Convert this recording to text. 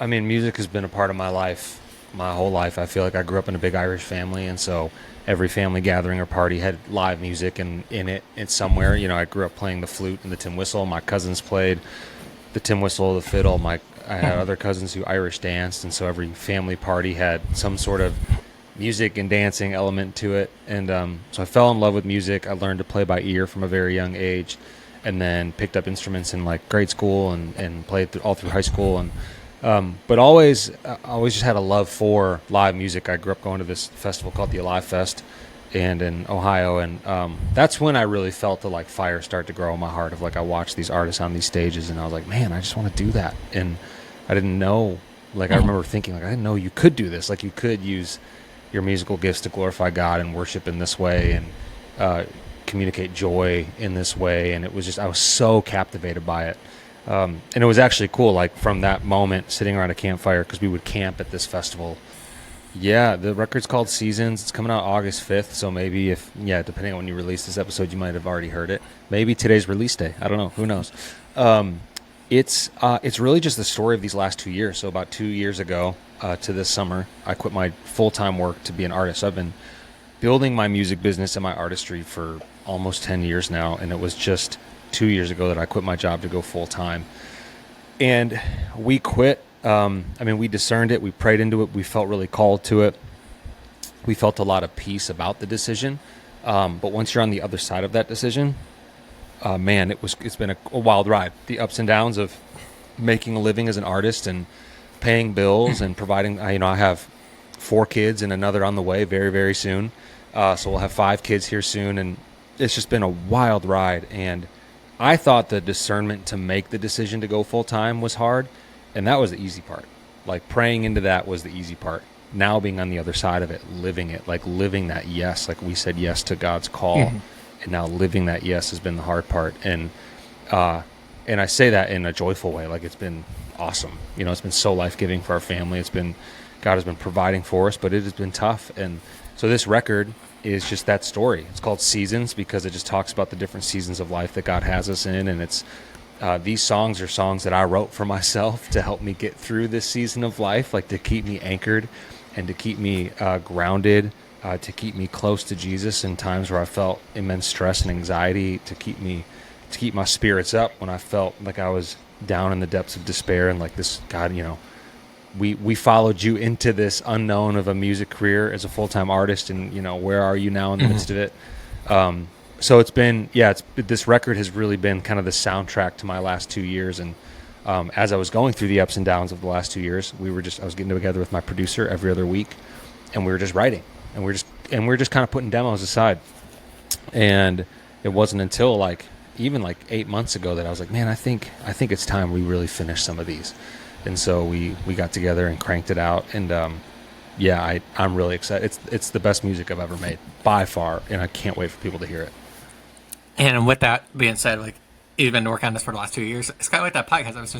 I mean, music has been a part of my life my whole life. I feel like I grew up in a big Irish family, and so every family gathering or party had live music and in it it's somewhere. You know, I grew up playing the flute and the tin whistle. My cousins played the tin whistle, the fiddle. I had other cousins who Irish danced, and so every family party had some sort of music and dancing element to it. And so I fell in love with music. I learned to play by ear from a very young age, and then picked up instruments in like grade school and played all through high school. And but always just had a love for live music. I grew up going to this festival called the Alive Fest, and in Ohio, and that's when I really felt the like fire start to grow in my heart. Of like I watched these artists on these stages, and I was like, man, I just want to do that. And I didn't know, like I remember thinking, like I didn't know you could do this. Like you could use your musical gifts to glorify God and worship in this way, and communicate joy in this way. And it was just I was so captivated by it. And it was actually cool, like from that moment, sitting around a campfire, because we would camp at this festival. Yeah, the record's called Seasons. It's coming out August 5th, so maybe depending on when you release this episode, you might have already heard it. Maybe today's release day. I don't know. Who knows? It's really just the story of these last 2 years. So about 2 years ago to this summer, I quit my full-time work to be an artist. So I've been building my music business and my artistry for almost 10 years now, and it was just 2 years ago that I quit my job to go full-time. And we quit. We discerned it. We prayed into it. We felt really called to it. We felt a lot of peace about the decision. But once you're on the other side of that decision, man, it's been a wild ride. The ups and downs of making a living as an artist and paying bills and providing. I have 4 kids and another on the way very, very soon. So we'll have 5 kids here soon, and it's just been a wild ride. And I thought the discernment to make the decision to go full time was hard, and that was the easy part. Like praying into that was the easy part. Now being on the other side of it, living it, like living that yes, like we said yes to God's call, and now living that yes has been the hard part. And I say that in a joyful way. Like it's been awesome. It's been so life-giving for our family. God has been providing for us, but it has been tough. And so this record is just that story. It's called Seasons because it just talks about the different seasons of life that God has us in. And it's these songs are songs that I wrote for myself to help me get through this season of life, like to keep me anchored and to keep me grounded, to keep me close to Jesus in times where I felt immense stress and anxiety, to keep my spirits up when I felt like I was down in the depths of despair. And like this, God, we followed you into this unknown of a music career as a full-time artist, and where are you now in the midst of it? So it's been, this record has really been kind of the soundtrack to my last 2 years. And as I was going through the ups and downs of the last 2 years, I was getting together with my producer every other week, and we were just writing, and we're just kind of putting demos aside. And it wasn't until even 8 months ago that I was like, man, I think it's time we really finish some of these. And so we got together and cranked it out. And I'm really excited. It's the best music I've ever made by far, and I can't wait for people to hear it. And with that being said, you've been working on this for the last 2 years. It's kind of like that podcast. I was just